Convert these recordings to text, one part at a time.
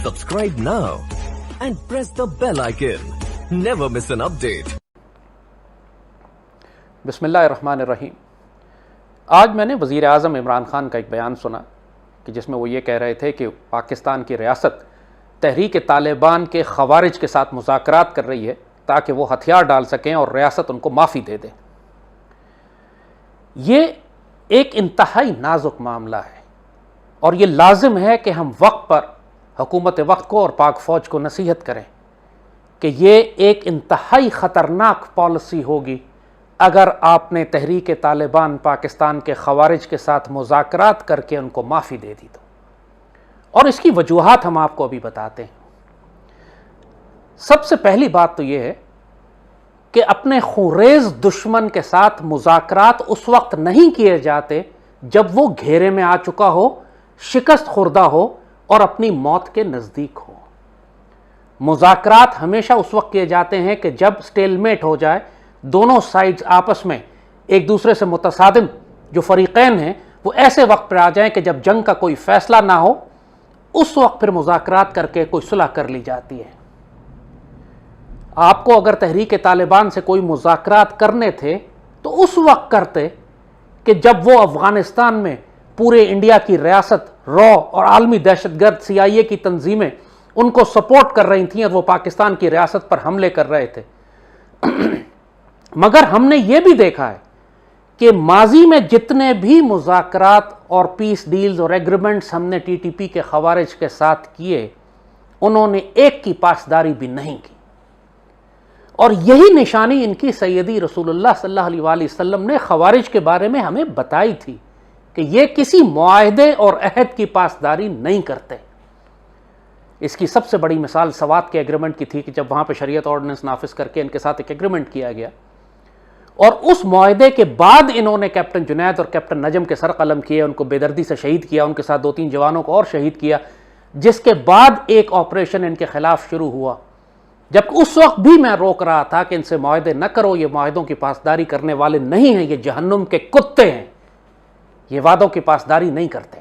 Subscribe now and press the bell icon. Never miss an update. بسم اللہ الرحمن الرحیم. آج میں نے وزیر اعظم عمران خان کا ایک بیان سنا کہ جس میں وہ یہ کہہ رہے تھے کہ پاکستان کی ریاست تحریک طالبان کے خوارج کے ساتھ مذاکرات کر رہی ہے تاکہ وہ ہتھیار ڈال سکیں اور ریاست ان کو معافی دے دے. یہ ایک انتہائی نازک معاملہ ہے اور یہ لازم ہے کہ ہم وقت پر حکومت وقت کو اور پاک فوج کو نصیحت کریں کہ یہ ایک انتہائی خطرناک پالیسی ہوگی اگر آپ نے تحریک طالبان پاکستان کے خوارج کے ساتھ مذاکرات کر کے ان کو معافی دے دی تو. اور اس کی وجوہات ہم آپ کو ابھی بتاتے ہیں. سب سے پہلی بات تو یہ ہے کہ اپنے خونریز دشمن کے ساتھ مذاکرات اس وقت نہیں کیے جاتے جب وہ گھیرے میں آ چکا ہو، شکست خوردہ ہو اور اپنی موت کے نزدیک ہو. مذاکرات ہمیشہ اس وقت کیے جاتے ہیں کہ جب سٹیل میٹ ہو جائے، دونوں سائیڈز آپس میں ایک دوسرے سے متصادم جو فریقین ہیں وہ ایسے وقت پر آ جائیں کہ جب جنگ کا کوئی فیصلہ نہ ہو، اس وقت پھر مذاکرات کر کے کوئی صلح کر لی جاتی ہے. آپ کو اگر تحریک طالبان سے کوئی مذاکرات کرنے تھے تو اس وقت کرتے کہ جب وہ افغانستان میں پورے انڈیا کی ریاست رو اور عالمی دہشت گرد CIA کی تنظیمیں ان کو سپورٹ کر رہی تھیں اور وہ پاکستان کی ریاست پر حملے کر رہے تھے. مگر ہم نے یہ بھی دیکھا ہے کہ ماضی میں جتنے بھی مذاکرات اور پیس ڈیلز اور ایگریمنٹس ہم نے TTP کے خوارج کے ساتھ کیے، انہوں نے ایک کی پاسداری بھی نہیں کی. اور یہی نشانی ان کی سیدی رسول اللہ صلی اللہ علیہ وآلہ وسلم نے خوارج کے بارے میں ہمیں بتائی تھی کہ یہ کسی معاہدے اور عہد کی پاسداری نہیں کرتے. اس کی سب سے بڑی مثال سوات کے ایگریمنٹ کی تھی کہ جب وہاں پہ شریعت آرڈیننس نافذ کر کے ان کے ساتھ ایک ایگریمنٹ کیا گیا اور اس معاہدے کے بعد انہوں نے کیپٹن جنید اور کیپٹن نجم کے سر قلم کیے، ان کو بے دردی سے شہید کیا، ان کے ساتھ 2-3 جوانوں کو اور شہید کیا، جس کے بعد ایک آپریشن ان کے خلاف شروع ہوا. جبکہ اس وقت بھی میں روک رہا تھا کہ ان سے معاہدے نہ کرو، یہ معاہدوں کی پاسداری کرنے والے نہیں ہیں، یہ جہنم کے کتے ہیں، یہ وعدوں کی پاسداری نہیں کرتے.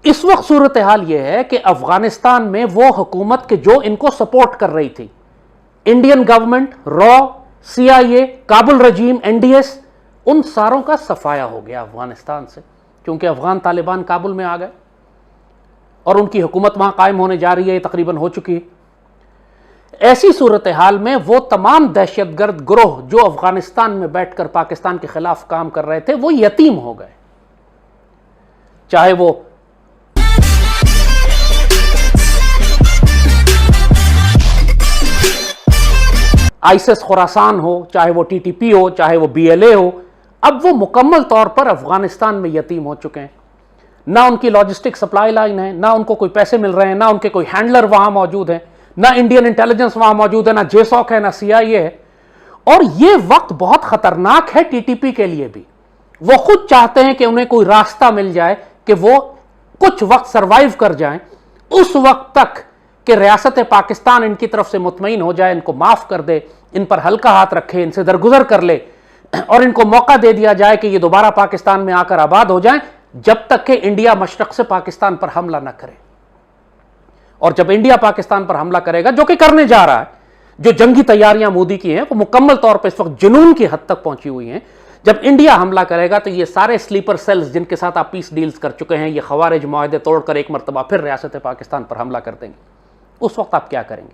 اس وقت صورتحال یہ ہے کہ افغانستان میں وہ حکومت کہ جو ان کو سپورٹ کر رہی تھی، انڈین گورنمنٹ، رو، CIA، کابل رجیم، NDS، ان ساروں کا صفایا ہو گیا افغانستان سے، کیونکہ افغان طالبان کابل میں آ گئے اور ان کی حکومت وہاں قائم ہونے جا رہی ہے، یہ تقریباً ہو چکی ہے. ایسی صورتحال میں وہ تمام دہشت گرد گروہ جو افغانستان میں بیٹھ کر پاکستان کے خلاف کام کر رہے تھے وہ یتیم ہو گئے. چاہے وہ ISIS خراسان ہو، چاہے وہ TTP ہو، چاہے وہ BLA ہو، اب وہ مکمل طور پر افغانستان میں یتیم ہو چکے ہیں. نہ ان کی لاجسٹک سپلائی لائن ہے، نہ ان کو کوئی پیسے مل رہے ہیں، نہ ان کے کوئی ہینڈلر وہاں موجود ہیں، نہ انڈین انٹیلیجنس وہاں موجود ہے، نہ JSOC ہے، نہ CIA ہے. اور یہ وقت بہت خطرناک ہے TTP کے لیے بھی. وہ خود چاہتے ہیں کہ انہیں کوئی راستہ مل جائے کہ وہ کچھ وقت سروائیو کر جائیں، اس وقت تک کہ ریاست پاکستان ان کی طرف سے مطمئن ہو جائے، ان کو معاف کر دے، ان پر ہلکا ہاتھ رکھے، ان سے درگزر کر لے اور ان کو موقع دے دیا جائے کہ یہ دوبارہ پاکستان میں آ کر آباد ہو جائیں، جب تک کہ انڈیا مشرق سے پاکستان پر حملہ نہ کرے. اور جب انڈیا پاکستان پر حملہ کرے گا، جو کہ کرنے جا رہا ہے، جو جنگی تیاریاں مودی کی ہیں وہ مکمل طور پر اس وقت جنون کی حد تک پہنچی ہوئی ہیں، جب انڈیا حملہ کرے گا تو یہ سارے سلیپر سیلز جن کے ساتھ آپ پیس ڈیلز کر چکے ہیں، یہ خوارج معاہدے توڑ کر ایک مرتبہ پھر ریاست پاکستان پر حملہ کر دیں گے. اس وقت آپ کیا کریں گے؟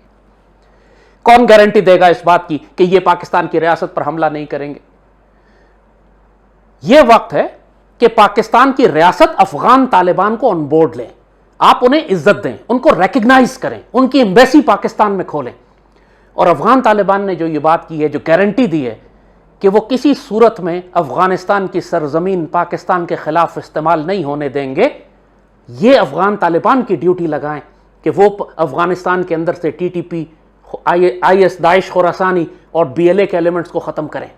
کون گارنٹی دے گا اس بات کی کہ یہ پاکستان کی ریاست پر حملہ نہیں کریں گے؟ یہ وقت ہے کہ پاکستان کی ریاست افغان طالبان کو آن بورڈ لیں، آپ انہیں عزت دیں، ان کو ریکگنائز کریں، ان کی ایمبیسی پاکستان میں کھولیں. اور افغان طالبان نے جو یہ بات کی ہے، جو گارنٹی دی ہے کہ وہ کسی صورت میں افغانستان کی سرزمین پاکستان کے خلاف استعمال نہیں ہونے دیں گے، یہ افغان طالبان کی ڈیوٹی لگائیں کہ وہ افغانستان کے اندر سے TTP، IS، داعش خراسانی اور BLA کے ایلیمنٹس کو ختم کریں.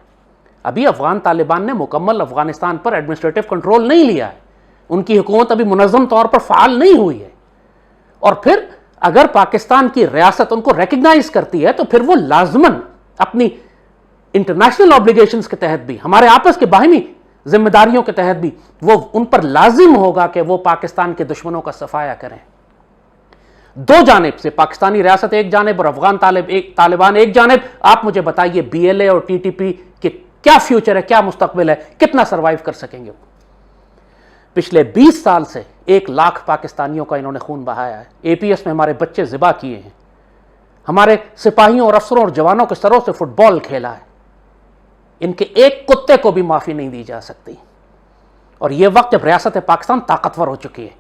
ابھی افغان طالبان نے مکمل افغانستان پر ایڈمنسٹریٹو کنٹرول نہیں لیا ہے، ان کی حکومت ابھی منظم طور پر فعال نہیں ہوئی ہے. اور پھر اگر پاکستان کی ریاست ان کو ریکگنائز کرتی ہے تو پھر وہ لازماً اپنی انٹرنیشنل آبلیگیشنز کے تحت بھی، ہمارے آپس کے باہمی ذمہ داریوں کے تحت بھی وہ ان پر لازم ہوگا کہ وہ پاکستان کے دشمنوں کا صفایا کریں. دو جانب سے، پاکستانی ریاست ایک جانب اور افغان طالبان ایک جانب. آپ مجھے بتائیے بی ایل اے اور ٹی ٹی پی کے کیا فیوچر ہے، کیا مستقبل ہے، کتنا سروائیو کر سکیں گے؟ پچھلے 20 سال سے 1 لاکھ پاکستانیوں کا انہوں نے خون بہایا ہے. اے پی ایس میں ہمارے بچے ذبح کیے ہیں، ہمارے سپاہیوں اور افسروں اور جوانوں کے سروں سے فٹ بال کھیلا ہے. ان کے ایک کتے کو بھی معافی نہیں دی جا سکتی. اور یہ وقت جب ریاست پاکستان طاقتور ہو چکی ہے،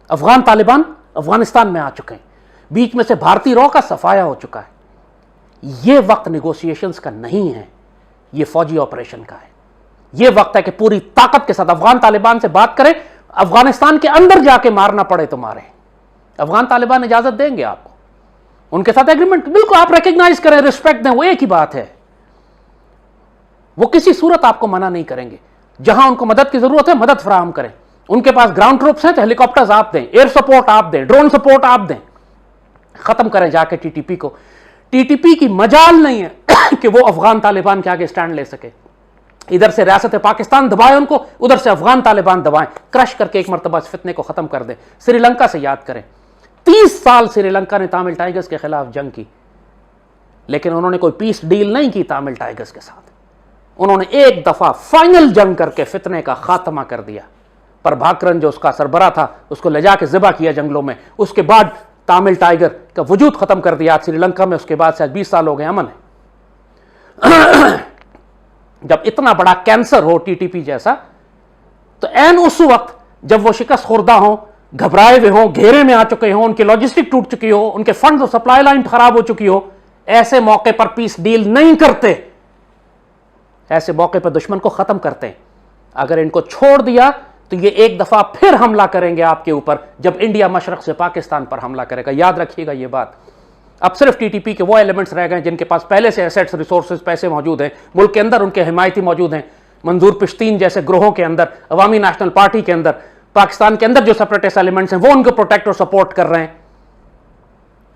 افغان طالبان افغانستان میں آ چکے ہیں، بیچ میں سے بھارتی رو کا صفایا ہو چکا ہے. یہ وقت نیگوسیشنز کا نہیں ہے، یہ فوجی آپریشن کا ہے. یہ وقت ہے کہ پوری طاقت کے ساتھ افغان طالبان سے بات کریں، افغانستان کے اندر جا کے مارنا پڑے تو مارے. افغان طالبان اجازت دیں گے آپ کو، ان کے ساتھ ایگریمنٹ بالکل آپ ریکگنائز کریں، ریسپیکٹ دیں، وہ ایک ہی بات ہے. وہ کسی صورت آپ کو منع نہیں کریں گے. جہاں ان کو مدد کی ضرورت ہے مدد فراہم کریں. ان کے پاس گراؤنڈ ٹروپس ہیں تو ہیلی کاپٹرز آپ دیں، ایئر سپورٹ آپ دیں، ڈرون سپورٹ آپ دیں. ختم کریں جا کے ٹی ٹی پی کو. ٹی ٹی پی کی مجال نہیں ہے کہ وہ افغان طالبان کے آگے سٹینڈ لے سکے. ادھر سے ریاست پاکستان دبائے ان کو، ادھر سے افغان طالبان دبائیں، کرش کر کے ایک مرتبہ اس فتنے کو ختم کر دیں. سری لنکا سے یاد کریں، 30 سال سری لنکا نے تامل ٹائگرز کے خلاف جنگ کی، لیکن انہوں نے کوئی پیس ڈیل نہیں کی تامل ٹائگرز کے ساتھ. انہوں نے ایک دفعہ فائنل جنگ کر کے فتنے کا خاتمہ کر دیا. پر بھاکرن جو اس کا سربراہ تھا اس کو لے جا کے ذبح کیا جنگلوں میں. اس کے بعد تامل ٹائگر کا وجود ختم کر دیا سری لنکا میں. اس کے بعد سے 20 سال ہو گئے امن ہے. جب اتنا بڑا کینسر ہو ٹی ٹی پی جیسا، تو این اس وقت جب وہ شکست خوردہ ہوں، گھبرائے ہوئے ہوں، گھیرے میں آ چکے ہوں، ان کی لاجسٹک ٹوٹ چکی ہو، ان کے فنڈ اور سپلائی لائن خراب ہو چکی ہو، ایسے موقع پر پیس ڈیل نہیں کرتے. ایسے موقع پر دشمن کو ختم کرتے ہیں. اگر ان کو چھوڑ دیا تو یہ ایک دفعہ پھر حملہ کریں گے آپ کے اوپر، جب انڈیا مشرق سے پاکستان پر حملہ کرے گا. یاد رکھیے گا یہ بات. اب صرف ٹی ٹی پی کے وہ ایلیمنٹس رہ گئے جن کے پاس پہلے سے ایسیٹس، ریسورسز، پیسے موجود ہیں ملک کے اندر، ان کے حمایتی موجود ہیں. منظور پشتین جیسے گروہوں کے اندر، عوامی نیشنل پارٹی کے اندر، پاکستان کے اندر جو سپریٹسٹ ایلیمنٹس ہیں وہ ان کو پروٹیکٹ اور سپورٹ کر رہے ہیں.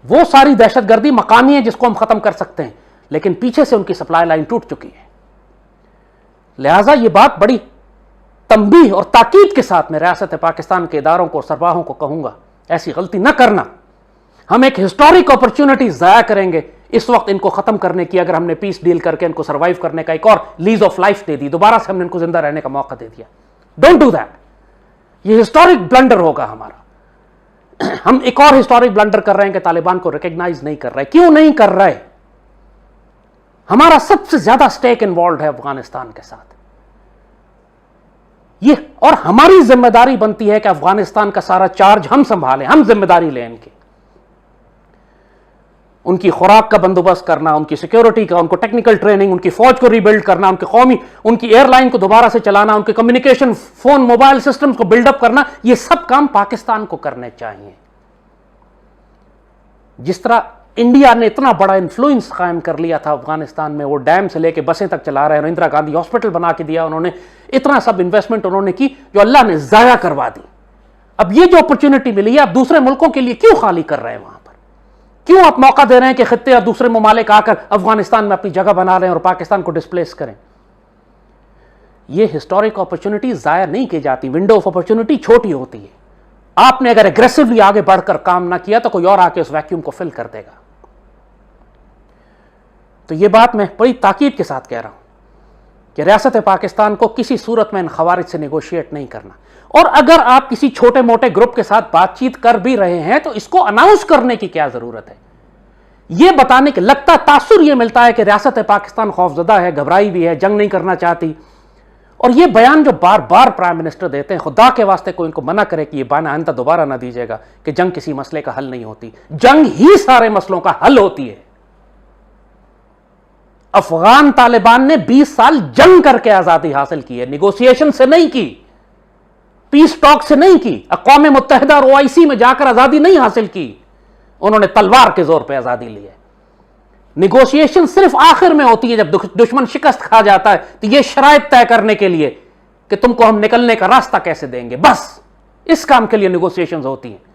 وہ ساری دہشت گردی مقامی ہے جس کو ہم ختم کر سکتے ہیں، لیکن پیچھے سے ان کی سپلائی لائن ٹوٹ چکی ہے. لہٰذا یہ بات بڑی تنبیہ اور تاکید کے ساتھ میں ریاست پاکستان کے اداروں کو اور سربراہوں کو کہوں گا، ایسی غلطی نہ کرنا. ہم ایک ہسٹورک اپرچونٹی ضائع کریں گے اس وقت ان کو ختم کرنے کی، اگر ہم نے پیس ڈیل کر کے ان کو سروائیو کرنے کا ایک اور لیز آف لائف دے دی، دوبارہ سے ہم نے ان کو زندہ رہنے کا موقع دے دیا. Don't do that. یہ ہسٹورک بلنڈر ہوگا ہمارا. ہم ایک اور ہسٹورک بلنڈر کر رہے ہیں کہ طالبان کو ریکگنائز نہیں کر رہے. کیوں نہیں کر رہے؟ ہمارا سب سے زیادہ سٹیک انوالوڈ ہے افغانستان کے ساتھ. یہ اور ہماری ذمہ داری بنتی ہے کہ افغانستان کا سارا چارج ہم سنبھالیں، ہم ذمہ داری لیں ان کی. ان کی خوراک کا بندوبست کرنا، ان کی سیکیورٹی کا، ان کو ٹیکنیکل ٹریننگ، ان کی فوج کو ری بلڈ کرنا، ان کی ایئر لائن کو دوبارہ سے چلانا، ان کے کمیونیکیشن فون موبائل سسٹمز کو بلڈ اپ کرنا، یہ سب کام پاکستان کو کرنے چاہیے. جس طرح انڈیا نے اتنا بڑا انفلوئنس قائم کر لیا تھا افغانستان میں، وہ ڈیم سے لے کے بسیں تک چلا رہے ہیں، اندرا گاندھی ہاسپٹل بنا کے دیا انہوں نے، اتنا سب انویسٹمنٹ انہوں نے کی جو اللہ نے ضائع کروا دی. اب یہ جو اپرچونٹی ملی ہے آپ دوسرے ملکوں کے لیے کیوں خالی کر رہے ہیں؟ وہاں پر کیوں آپ موقع دے رہے ہیں کہ خطے اور دوسرے ممالک آ کر افغانستان میں اپنی جگہ بنا رہے ہیں اور پاکستان کو ڈسپلیس کریں؟ یہ ہسٹورک اپرچونٹی ضائع نہیں کی جاتی. ونڈو آف اپرچونٹی چھوٹی ہوتی ہے. آپ نے اگر ایگریسولی آگے بڑھ کر کام نہ کیا تو کوئی اور آ کے اس ویکیوم کو فل کر دے گا. تو یہ بات میں بڑی تاکید کے ساتھ کہہ رہا ہوں کہ ریاست پاکستان کو کسی صورت میں ان خوارج سے نیگوشیٹ نہیں کرنا. اور اگر آپ کسی چھوٹے موٹے گروپ کے ساتھ بات چیت کر بھی رہے ہیں تو اس کو اناؤنس کرنے کی کیا ضرورت ہے؟ یہ بتانے کے لگتا تاثر یہ ملتا ہے کہ ریاست پاکستان خوفزدہ ہے، گھبرائی بھی ہے، جنگ نہیں کرنا چاہتی. اور یہ بیان جو بار بار پرائم منسٹر دیتے ہیں، خدا کے واسطے کوئی ان کو منع کرے کہ یہ بیان آئندہ دوبارہ نہ دیجیے گا کہ جنگ کسی مسئلے کا حل نہیں ہوتی. جنگ ہی سارے مسئلوں کا حل ہوتی ہے. افغان طالبان نے 20 سال جنگ کر کے آزادی حاصل کی ہے، نیگوسیشن سے نہیں کی، پیس ٹاک سے نہیں کی، اقوام متحدہ اور OIC میں جا کر آزادی نہیں حاصل کی. انہوں نے تلوار کے زور پہ آزادی لی ہے. نیگوسیشن صرف آخر میں ہوتی ہے جب دشمن شکست کھا جاتا ہے، تو یہ شرائط طے کرنے کے لیے کہ تم کو ہم نکلنے کا راستہ کیسے دیں گے، بس اس کام کے لیے نیگوسیشنز ہوتی ہیں.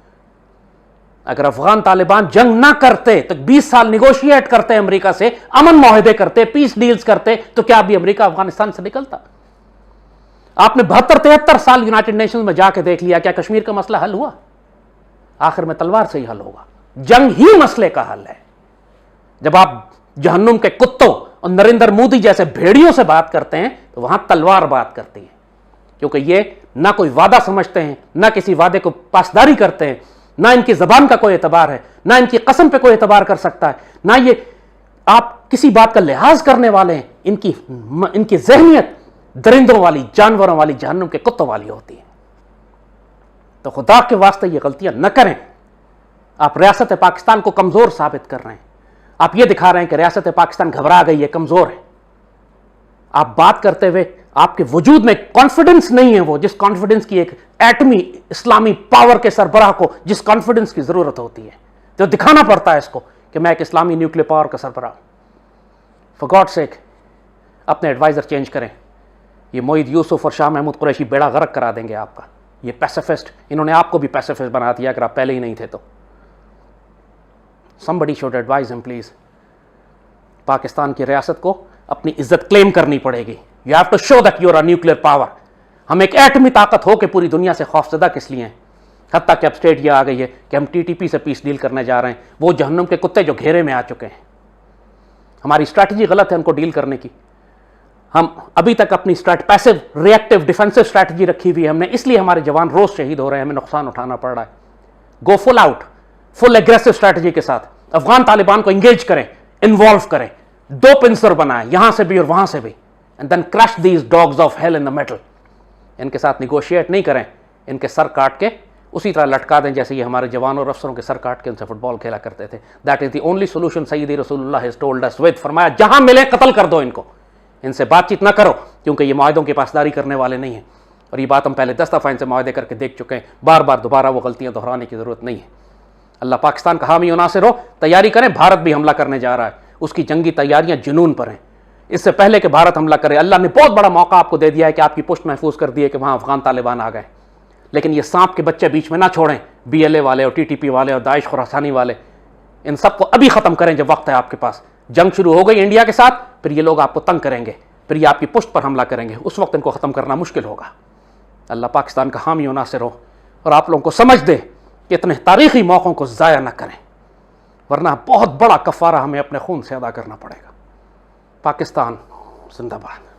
اگر افغان طالبان جنگ نہ کرتے تو 20 سال نیگوشیٹ کرتے امریکہ سے، امن معاہدے کرتے، پیس ڈیلز کرتے، تو کیا ابھی امریکہ افغانستان سے نکلتا؟ آپ نے 72-73 سال یونائٹڈ نیشنز میں جا کے دیکھ لیا، کیا کشمیر کا مسئلہ حل ہوا؟ آخر میں تلوار سے ہی حل ہوگا. جنگ ہی مسئلے کا حل ہے. جب آپ جہنم کے کتوں اور نریندر مودی جیسے بھیڑیوں سے بات کرتے ہیں تو وہاں تلوار بات کرتی ہے, کیونکہ یہ نہ کوئی وعدہ سمجھتے ہیں, نہ کسی وعدے کو پاسداری کرتے ہیں, نہ ان کی زبان کا کوئی اعتبار ہے, نہ ان کی قسم پہ کوئی اعتبار کر سکتا ہے, نہ یہ آپ کسی بات کا لحاظ کرنے والے ہیں. ان کی ذہنیت درندوں والی, جانوروں والی, جہنم کے کتوں والی ہوتی ہے. تو خدا کے واسطے یہ غلطیاں نہ کریں. آپ ریاست پاکستان کو کمزور ثابت کر رہے ہیں. آپ یہ دکھا رہے ہیں کہ ریاست پاکستان گھبرا گئی ہے, کمزور ہے. آپ بات کرتے ہوئے آپ کے وجود میں کانفیڈنس نہیں ہے, وہ جس کانفیڈنس کی ایک ایٹمی اسلامی پاور کے سربراہ کو جس کانفیڈنس کی ضرورت ہوتی ہے, تو دکھانا پڑتا ہے اس کو کہ میں ایک اسلامی نیوکلیر پاور کا سربراہ ہوں. فار گاڈ سیک اپنے ایڈوائزر چینج کریں. یہ معید یوسف اور شاہ محمود قریشی بیڑا غرق کرا دیں گے آپ کا. یہ پیسیفسٹ, انہوں نے آپ کو بھی پیسیفسٹ بنا دیا اگر آپ پہلے ہی نہیں تھے تو. somebody should advise him please. Pakistan کی ریاست کو اپنی عزت کلیم کرنی پڑے گی. You have to show that you are a nuclear power. ہم ایک ایٹمی طاقت ہو کے پوری دنیا سے خوفزدہ کس لیے ہیں؟ حتیٰ کہ اب اسٹیٹ یہ آ گئی ہے کہ ہم TTP سے پیس ڈیل کرنے جا رہے ہیں. وہ جہنم کے کتے جو گھیرے میں آ چکے ہیں. ہماری اسٹریٹجی غلط ہے ان کو ڈیل کرنے کی. ہم ابھی تک اپنی پیسو ریئیکٹو ڈیفینسو اسٹریٹجی رکھی ہوئی ہے ہم نے, اس لیے ہمارے جوان روز شہید ہو رہے ہیں, ہمیں نقصان اٹھانا پڑ رہا ہے. گو فل آؤٹ, فل ایگریسو اسٹریٹجی کے ساتھ افغان طالبان کو انگیج کریں, انوالو کریں, دو پنسر بنائیں یہاں سے بھی اور وہاں سے بھی, and then crush these dogs of hell in the metal. ان کے ساتھ نیگوشیٹ نہیں کریں, ان کے سر کاٹ کے اسی طرح لٹکا دیں جیسے یہ ہمارے جوانوں اور افسروں کے سر کاٹ کے ان سے فٹ بال کھیلا کرتے تھے. That is the only solution سیدی رسول اللہ ہیز ٹولڈ اس ود. فرمایا جہاں ملے قتل کر دو ان کو, ان سے بات چیت نہ کرو کیونکہ یہ معاہدوں کی پاسداری کرنے والے نہیں ہیں. اور یہ بات ہم پہلے 10 دفعہ ان سے معاہدے کر کے دیکھ چکے ہیں, بار بار دوبارہ وہ غلطیاں دہرانے کی ضرورت نہیں ہے. اللہ پاکستان کا حامی و ناصر ہو. تیاری کریں, بھارت بھی حملہ کرنے جا رہا ہے, اس کی جنگی تیاریاں جنون پر ہیں. اس سے پہلے کہ بھارت حملہ کرے اللہ نے بہت بڑا موقع آپ کو دے دیا ہے کہ آپ کی پشت محفوظ کر دی ہے کہ وہاں افغان طالبان آ گئے. لیکن یہ سانپ کے بچے بیچ میں نہ چھوڑیں, BLA والے اور TTP والے اور داعش خراسانی والے, ان سب کو ابھی ختم کریں جب وقت ہے آپ کے پاس. جنگ شروع ہو گئی انڈیا کے ساتھ, پھر یہ لوگ آپ کو تنگ کریں گے, پھر یہ آپ کی پشت پر حملہ کریں گے, اس وقت ان کو ختم کرنا مشکل ہوگا. اللہ پاکستان کا حامی و ناصر ہو اور آپ لوگوں کو سمجھ دے کہ اتنے تاریخی موقعوں کو ضائع نہ کریں, ورنہ بہت بڑا کفارہ ہمیں اپنے خون سے ادا کرنا پڑے گا. پاکستان زندہ باد.